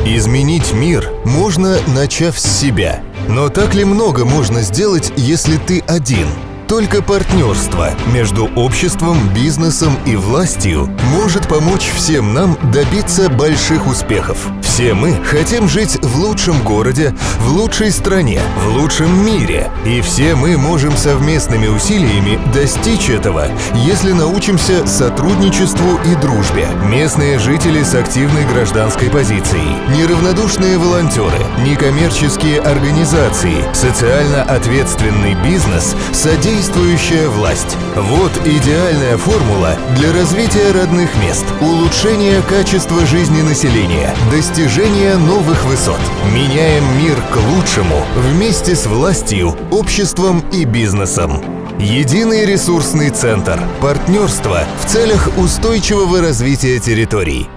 Изменить мир можно, начав с себя. Но так ли много можно сделать, если ты один? Только партнерство между обществом, бизнесом и властью может помочь всем нам добиться больших успехов. Все мы хотим жить в лучшем городе, в лучшей стране, в лучшем мире. И все мы можем совместными усилиями достичь этого, если научимся сотрудничеству и дружбе. Местные жители с активной гражданской позицией, неравнодушные волонтеры, некоммерческие организации, социально ответственный бизнес, содействующая власть. Вот идеальная формула для развития родных мест, улучшения качества жизни населения, достижения новых высот. Меняем мир к лучшему вместе с властью, обществом и бизнесом. Единый ресурсный центр. Партнерство в целях устойчивого развития территорий.